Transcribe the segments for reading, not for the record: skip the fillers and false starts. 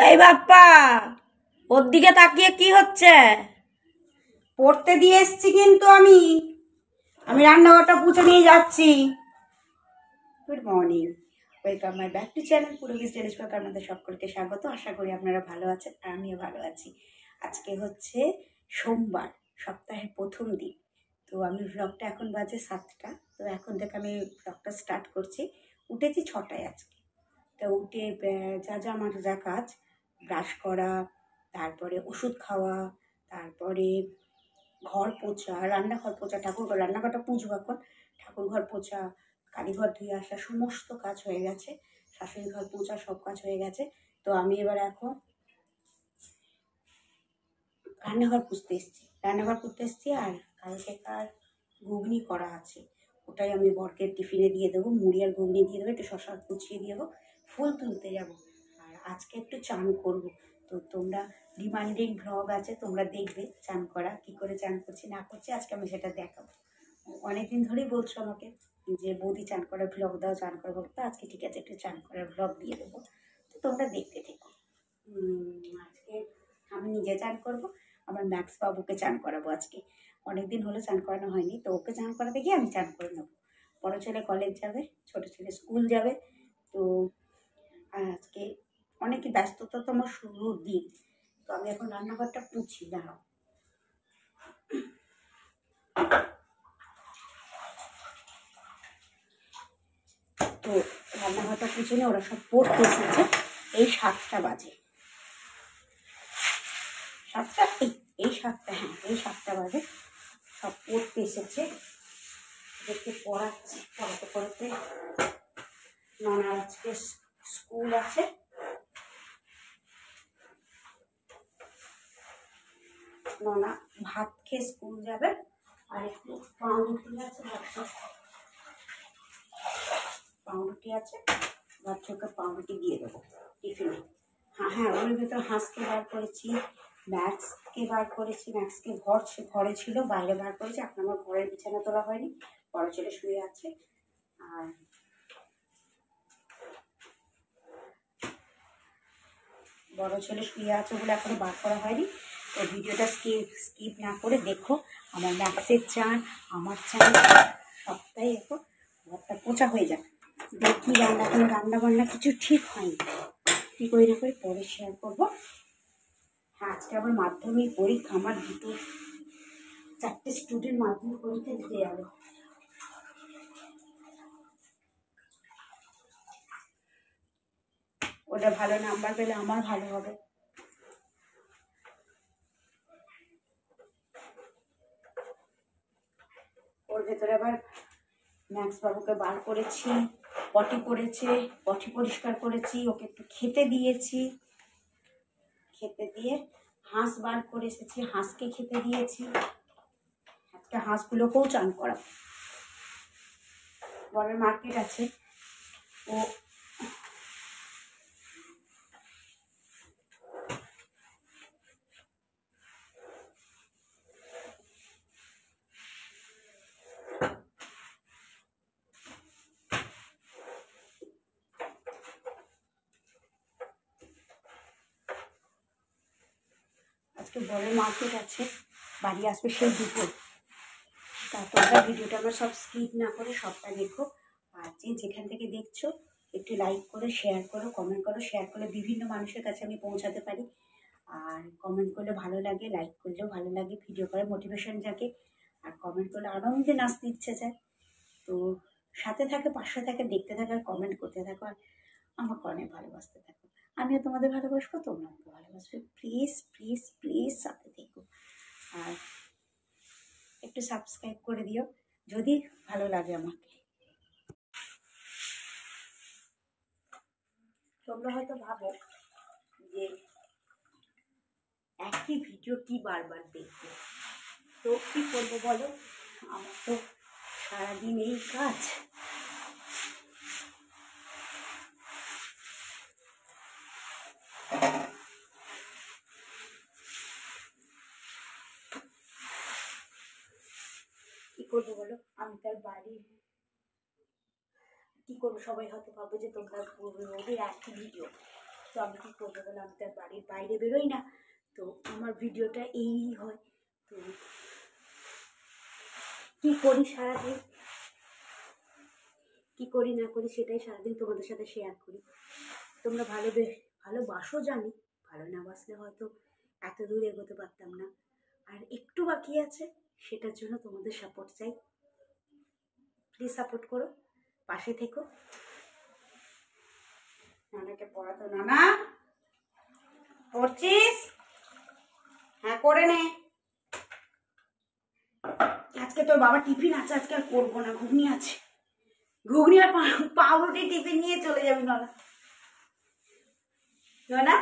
এই বাপ্পা, ওর দিকে তাকিয়ে কি হচ্ছে? পড়তে দিয়ে এসছি কিন্তু আমি রান্নাঘরটা পুছে নিয়ে যাচ্ছি। Good morning, welcome my back to channel Purbi's delish blog. আপনাদের সকলকে স্বাগত। আশা করি আপনারা ভালো আছেন আর আমিও ভালো আছি। আজকে হচ্ছে সোমবার, সপ্তাহের প্রথম দিন। তো আমি ভ্লগটা এখন বাজে 7টা। তো এখন থেকে আমি ভ্লগটা স্টার্ট করছি। উঠেছি 6টায় আজকে। তো উঠে যা যা আমার যা কাজ, ব্রাশ করা, তারপরে ওষুধ খাওয়া, তারপরে ঘর পোছা, রান্নাঘর পোছা, রান্নাঘরটা পুজবো এখন, ঠাকুর ঘর পোছা, কালীঘর ধুয়ে আসা, সমস্ত কাজ হয়ে গেছে। শাশুড়ি ঘর পোছা সব কাজ হয়ে গেছে। তো আমি এবার এখন রান্নাঘর পুছতে এসছি আর কালকেকার ঘুগনি করা আছে, ওটাই আমি বরকে টিফিনে দিয়ে দেবো। মুড়ি আর ঘুগনি দিয়ে দেবো, একটু শশা কুচিয়ে দিয়ে দেবো। ফুল তুলতে যাবো আর আজকে একটু চান করবো। তো তোমরা রিমাইন্ডিং ভ্লগ আছে, তোমরা দেখবে চান করা, কি করে চান করছি না করছি, আজকে আমি সেটা দেখাবো। অনেকদিন ধরেই বলছো আমাকে যে বৌদি চান করার ভ্লগ দাও, চান করার ভ্লগ। তো আজকে ঠিক আছে, একটু চান করার ভ্লগ দিয়ে দেবো। তো তোমরা দেখতে থেকো। আজকে আমি নিজে চান করবো, আমার ম্যাক্স বাবুকে চান করাবো আজকে। অনেকদিন হলো চান করানো হয়নি, তো ওকে চান করাতে গিয়ে আমি চান করে নেবো। বড়ো ছেলে কলেজ যাবে, ছোটো ছেলে স্কুল যাবে। তো আজকে অনেকই ব্যস্ততম শুরুর দিন। তো আমি এখন রান্নাঘরটা পুছি, দাঁড়াও। তো রান্নাঘরটা পুছে নিয়ে ওরা সব পড়তে এসেছে। এই 7টা বাজে, 7টা, এই 7টা, হ্যাঁ এই 7টা বাজে। সব পড়তে এসেছে, দেখতে পড়াচ্ছি। পড়াতে পড়াতে ননার আজকে স্কুল আছে, ননা ভাত খেয়ে স্কুল যাবে। আর একটু পাউরুটি আছে, বাচ্চাকে পাউরুটি দিয়ে দেবো টিফিনে। হ্যাঁ, ওর ভেতরে হাঁসকে বার করেছি, ম্যাক্সকে বার করেছি। ম্যাক্সকে ঘরে ছিল, বাইরে বার করেছি। এখন আমার ঘরের বিছানা তোলা হয়নি, বড় ছেলে শুয়ে আছে। আর বড় ছেলে শুয়ে আছে বলে এখনো বার করা হয়নি। তো ভিডিওটা স্কিপ না করে দেখো। আমার ম্যাক্সের চান, আমার চান, সবটাই এখন ঘরটা পোছা হয়ে যায়। দেখি রান্না বান্না কিছু ঠিক হয়নি, ঠিক ওই না করে পরে শেয়ার করবো। হ্যাঁ, আজকে আমার মাধ্যমিক পরীক্ষা, আমার 4টে স্টুডেন্ট মাধ্যমিক পরীক্ষা দিতে যাবে। ওটা ভালো নাম্বার পেলে আমার ভালো হবে। ওর ভেতরে আবার ম্যাক্স বাবুকে বার করেছি, পটি করেছে, পটি পরিষ্কার করেছি, ওকে একটু খেতে দিয়েছি। খেতে দিয়ে হাঁস বার করে এসেছি, হাঁসকে খেতে দিয়েছি। আজকে হাঁসগুলোকেও চান করা। বড়ের মার্কেট আছে, ও আজকে বড়ের মার্কেট আছে, বাড়ি আসবে সেই দুপুর। তা তোমরা ভিডিওটা আমার সব স্কিপ না করে সবটা দেখো। আর যে যেখান থেকে দেখছো একটু লাইক করো, শেয়ার করো, কমেন্ট করো। শেয়ার করলে বিভিন্ন মানুষের কাছে আমি পৌঁছাতে পারি। আর কমেন্ট করলে ভালো লাগে, লাইক করলেও ভালো লাগে, ভিডিও করে মোটিভেশন জাগে। আর কমেন্ট করলে আনন্দে নাচতে ইচ্ছে যায়। তো সাথে থাকে, পাশে থাকে, দেখতে থাকো আর কমেন্ট করতে থাকো। আর আমাকে অনেক ভালোবাসতে থাকো, আমিও তোমাদের ভালোবাসবো, তোমরা আমাকে ভালোবাসবে। প্লিজ প্লিজ প্লিজ সাথে থেকো। আর একটু সাবস্ক্রাইব করে দিও যদি ভালো লাগে আমাকে। তোমরা হয়তো ভাবো যে একই ভিডিও কি বারবার দেখবো, তো কি করবো বলো, আমার তো সারাদিন এই কাজ। কি করবো বলো, আমি তার বাড়ি কি করবো, সবাই হয়তো ভাবো যে তোমরা ওদের একই ভিডিও। তো আমি কী করবো বলে, আমি তার বাড়ির বাইরে বেরোই না, তো আমার ভিডিওটা এই হয়। তো কী করি সারাদিন, কী করি না করি সেটাই সারাদিন তোমাদের সাথে শেয়ার করি। তোমরা ভালোবাসো জানি, ভালো না বাসলে হয়তো এত দূর এগোতে পারতাম না। আর একটু বাকি আছে, সেটার জন্য তোমাদের সাপোর্ট চাই। প্লিজ সাপোর্ট করো, পাশে থেকো। নানাকে পড়াতো, নানা পড়ছিস? হ্যাঁ করে নে। আজকে তোর বাবা টিফিন আছে, আজকে আর করবো না, ঘুগনি আছে। ঘুগনি আর পাউরুটি টিফিন নিয়ে চলে যাবি নানা। নানা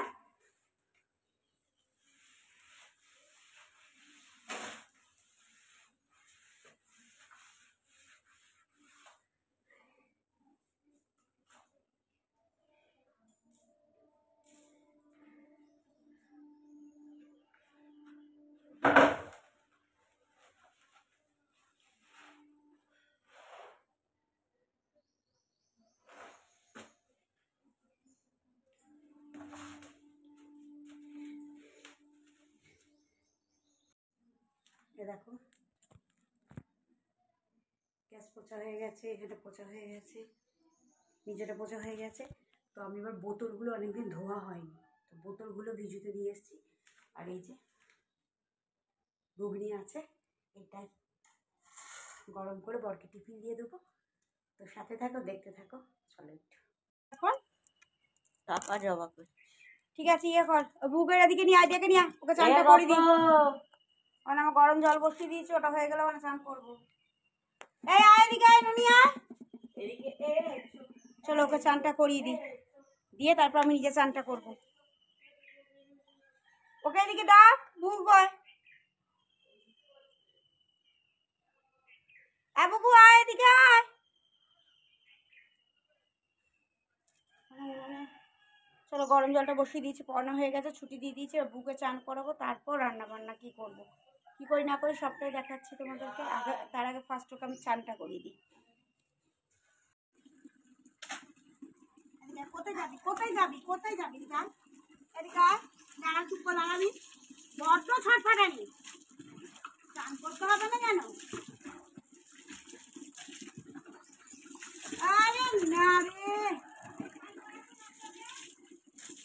দেখো, গ্যাস পোছা হয়ে গেছে, এখানে পোছা হয়ে গেছে, নিচেটা পোছা হয়ে গেছে। তো আমি এবার বোতলগুলো অনেকদিন ধোয়া হয়নি, তো বোতলগুলো ভিজুতে দিয়ে এসেছি। আর এই যে ঘুগনি আছে, এটাই গরম করে বরকে টিফিন দিয়ে দেবো। তো সাথে থাকো, দেখতে থাকো। চলো একটু এখন টাকা জমা কর। ঠিক আছে, ইয়ে কর, বুকের এদিকে নিয়ে আইডিয়াকে নিয়ে ওকে চানটা করে দিই। মানে আমার গরম জল বসিয়ে দিয়েছি, ওটা হয়ে গেলে মানে চান করবো। এই আয় এদিকে, আয় নুনি আয়। চলো ওকে চানটা করিয়ে দিই, দিয়ে তারপর আমি নিজে চানটা করবো। ওকে এদিকে ডাক, বুক বয়। বুকু আয় এদিকে আয়। চলো গরম জলটা বসিয়ে দিয়েছি, পড়ানো হয়ে গেছে, ছুটি দিয়ে দিয়েছি। বুকে চান করাবো, তারপর রান্না বান্না কী করবো, কী করি না করি সবটাই দেখাচ্ছি তোমাদেরকে। আগে তার আগে ফার্স্ট ওকে আমি চানটা করিয়ে দিই। কোথায় যাবি, কোথায় যাবি, কোথায় যাবি? যা এদিকে জানা চুপ করে লাগাবি, বড্ড ছটফটানি। চান করতে হবে না কেন? আরে না রে,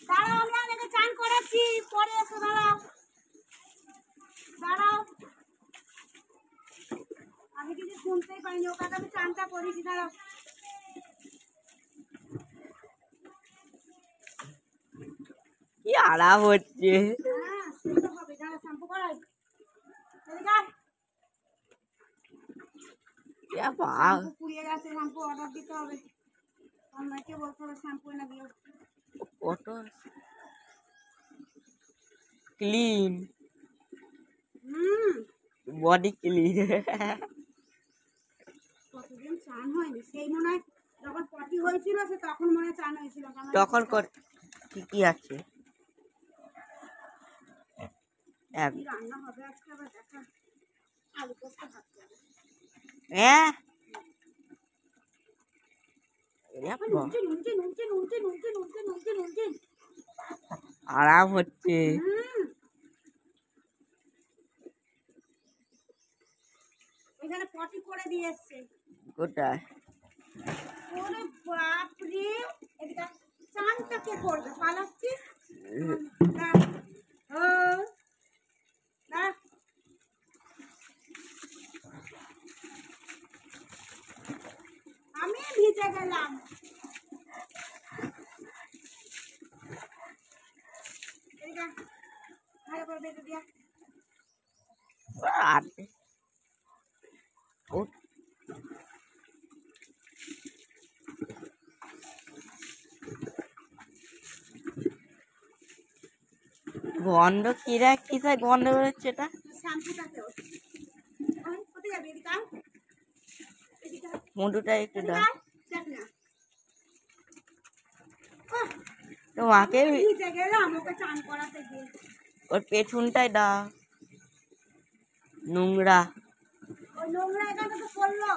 দাঁড়াও, আমি আগে চান করাচ্ছি, পরে এসো। দাঁড়াও দাঁড়াও, আমি কিছু শুনতেই পাইনি, ওকে আমি চানটা করেছি। দাঁড়াও, কি আরাম হচ্ছে। হ্যাঁ শুনতে হবে। দাঁড়া, শ্যাম্পু করাই। এদিকে আয়। শ্যাম্পু পুড়িয়ে গেছে, শ্যাম্পু অর্ডার দিতে হবে, অন্যকে বলতে হবে শ্যাম্পু এনে দিও। কত ক্লিন, বডি ক্লিন। কতদিন চান হয়নি, সেই মনে হয় যখন পটি হয়েছিল সে তখন মনে হয় চান হয়েছিল। তখন কি কি আছে? কি রান্না হবে আজকে আবার দেখা, আলু পোস্ত ভাবতে হবে। হ্যাঁ আরাম হচ্ছে। এখানে পটি করে দিয়ে এসছে। কোথায়? ওরে বাপরে, এদিকে চানটা কে করবে, পালাচ্ছিস? আমি ভিজে গেলাম। এদিকে ভালো করে বেঁধে দিয়া। গন্ধ কিরা কিসে গন্ধ বেরোচ্ছে এটা? শ্যাম্পুটাকেও কোথায় যাবি? এদিকে মুন্ডুটা একটু দাও দেখ না, তোমাকে। ভিজে গেলাম ওকে চান করাতে গিয়ে। ওর পেছনটাই দাও, নোংরা। ওই নোংরা এখানে তো পড়লো,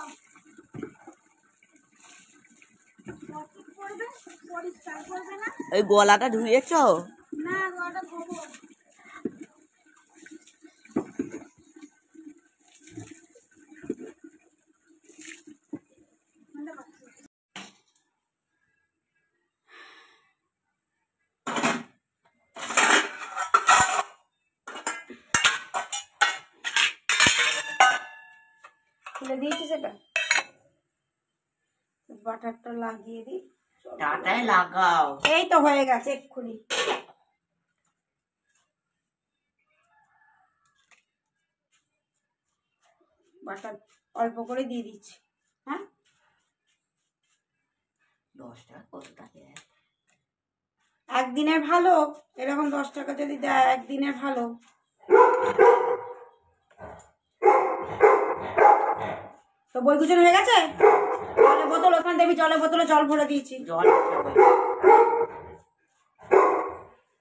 করবে, পরিষ্কার করবে না। ওই গলাটা ধুয়েছ? না, গলাটা ধোবো। খুলে দিয়েছি সেটা, বাটারটা লাগিয়ে দিই। ডাটায় লাগাও। এই তো হয়ে গেছে এক্ষুনি। বাটার অল্প করে দিয়ে দিচ্ছি। হ্যাঁ, 10 টাকা কত টাকা? একদিনের ভালো, এরকম 10 টাকা যদি দেয় একদিনের ভালো। তো বই গুছানো হয়ে গেছে? জলের বোতল ওখান থেকে, জলের বোতলে জল ভরে দিয়েছি। জল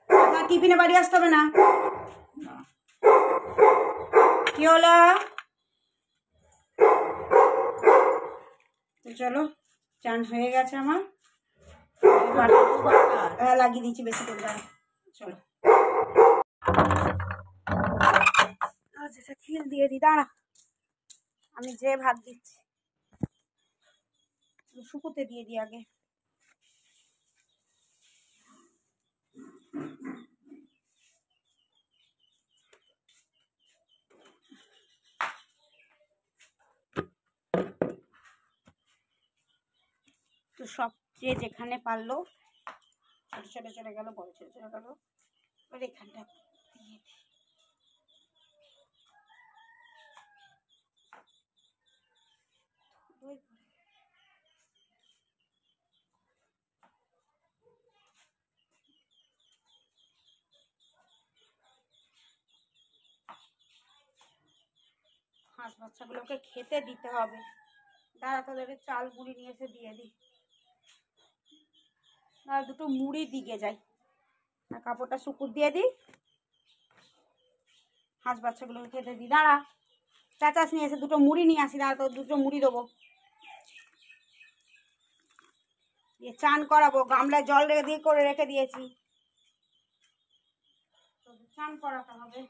আপনার টিফিনে বাড়ি আসতে হবে না। কি হলো? তো চলো, চান হয়ে গেছে আমার। লাগিয়ে দিচ্ছি বেশি করে, দাঁড়া। চলো, আচ্ছা খিল দিয়ে দিই, দাঁড়া। আমি যে ভাত দিচ্ছি শুকুতে দিয়ে দিই আগে। তো সব যে যেখানে পারলো, ছোট ছোট চলে গেল, বড় ছোট চলে গেল, এবার এখানটা দিয়ে দিই। হাঁস বাচ্চাগুলোকে খেতে দিতে হবে। দাঁড়া, তোদের চাল মুড়ি নিয়ে এসে দিয়ে দিই। দাঁড়া, দুটো মুড়ি দিকে যাই, আর কাপড়টা শুকুর দিয়ে দিই। হাঁস বাচ্চাগুলোকে খেতে দিই। দাঁড়া, চাচাস নিয়ে এসে দুটো মুড়ি নিয়ে আসি। দাঁড়া, তো দুটো মুড়ি দেবো। দিয়ে চান করাবো, গামলায় জল দিয়ে করে রেখে দিয়েছি, চান করাতে হবে।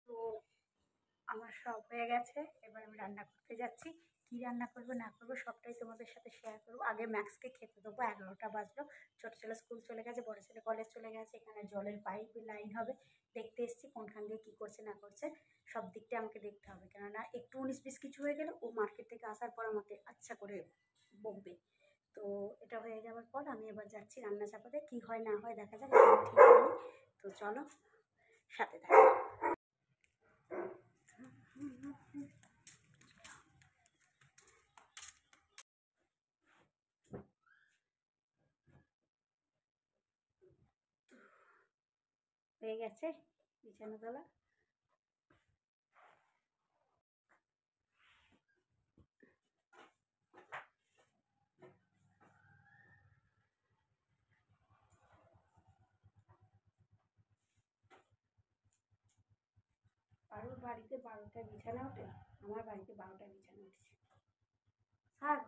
তো আমার সব হয়ে গেছে, এবার আমি রান্না করতে যাচ্ছি। কি রান্না করবো না করবো সবটাই তোমাদের সাথে শেয়ার করবো। আগে ম্যাক্সকে খেতে দেবো, 11টা বাজলো। ছোটো ছেলে স্কুল চলে গেছে, বড়ো ছেলে কলেজ চলে গেছে। এখানে জলের পাইপ লাইন হবে, দেখতে এসেছি কোনখান দিয়ে কী করছে না করছে, সব দিকটা আমাকে দেখতে হবে। কেননা একটু 19-20 কিছু হয়ে গেলে ও মার্কেট থেকে আসার পর আমাকে আচ্ছা করে বকবে। তো এটা হয়ে যাওয়ার পর আমি এবার যাচ্ছি রান্না চাপাতে। কী হয় না হয় দেখা যাক, ঠিক হয়নি। তো চলো, সাথে থাকো। হয়ে গেছে বিছানা তোলা। বাড়িতে 12টা বিছানা ওঠে, আমার বাড়িতে 12টা বিছানা উঠছে। সারা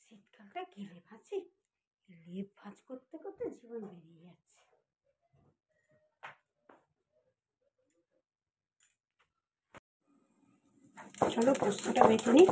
শীতকালটা গেলে ভাজি, লেপ ভাজ করতে করতে জীবন বেরিয়ে যাচ্ছে। চলো পোস্তটা বেটে নিই।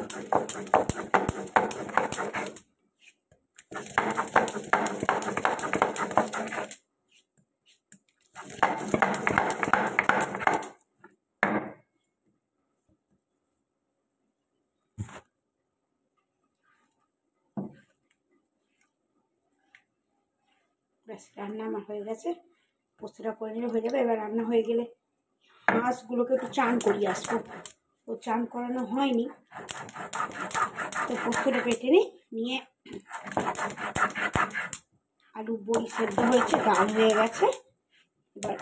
ব্যাস, রান্না আমার হয়ে গেছে। পোস্তটা করে নিলে হয়ে যাবে। এবার রান্না হয়ে গেলে হাঁসগুলোকে একটু চান করিয়ে আসবো। ও চান করানো হয়নি, তো পোস্তটা বেটে নিয়ে আলু বড়ি সেদ্ধ হয়েছে, ডাল হয়ে গেছে। এবার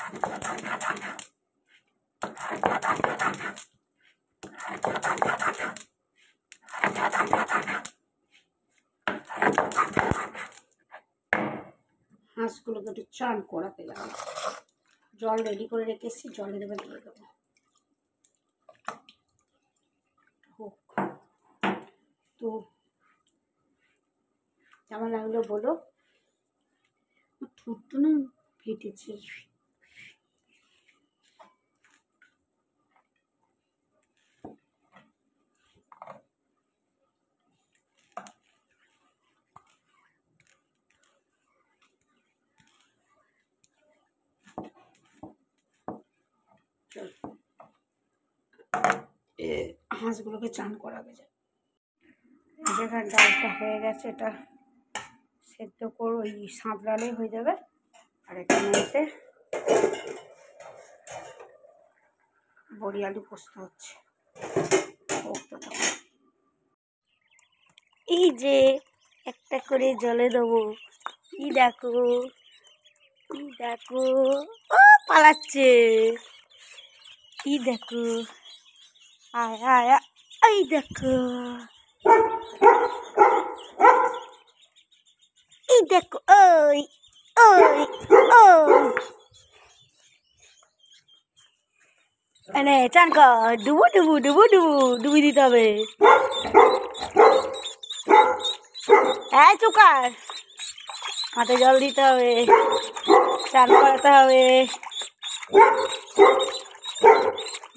হাঁসগুলোকে একটু চান করাতে গেলাম। জল রেডি করে রেখেছি, জলে দেবে দিয়ে দেবো। হোক, তো কেমন লাগলো বলো। ঠোঁটটা না ফেটেছে। হাঁসগুলোকে চান করাবে যায়। যেখানে ডালটা হয়ে গেছে, এটা সেদ্ধ করো, ওই সাঁতলালেই হয়ে যাবে। আর এখানে এসে বড়ি আলু পোস্ত হচ্ছে। এই যে একটা করে জলে দেবো। ই দেখো, ই দেখো, ও পালাচ্ছে। ই দেখো, আয় আয় আয়, এই দেখো, এই দেখো, ওই ওই ওই, এনে চান কর, ডুবু ডুবু ডুবু ডুবু ডুবি দিতে হবে। হ্যাঁ চুকার, হাতে জল দিতে হবে, চান করাতে হবে।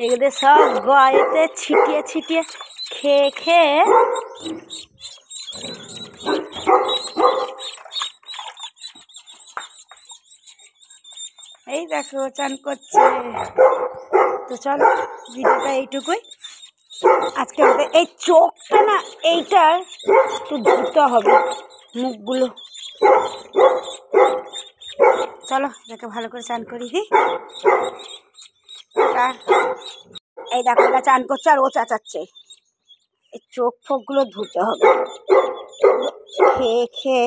এগুলো সব গায়েতে ছিটিয়ে ছিটিয়ে খেয়ে খেয়ে এই দেখো চান করছে। তো চলো, ভিডিওটা এইটুকুই আজকে। আমাদের এই চোখটা না, এইটার একটু ধুতে হবে মুখগুলো। চলো, যাকে ভালো করে চান করি দিই। এই দেখো, এটা চান করছে আর ও চাচাচ্ছে। এই চোখ ফোকগুলো ধুতে হবে, খেয়ে খেয়ে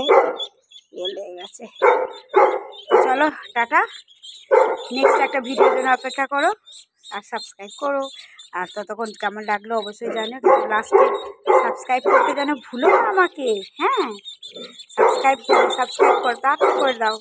লেগে গেছে। চলো টাটা, নেক্সট একটা ভিডিওর জন্য অপেক্ষা করো আর সাবস্ক্রাইব করো। আর ততক্ষণ কেমন লাগলো অবশ্যই জানো, কিন্তু লাস্টে সাবস্ক্রাইব করতে যেন ভুলো না আমাকে। হ্যাঁ, সাবস্ক্রাইব করো, তাড়াতাড়ি করে দাও।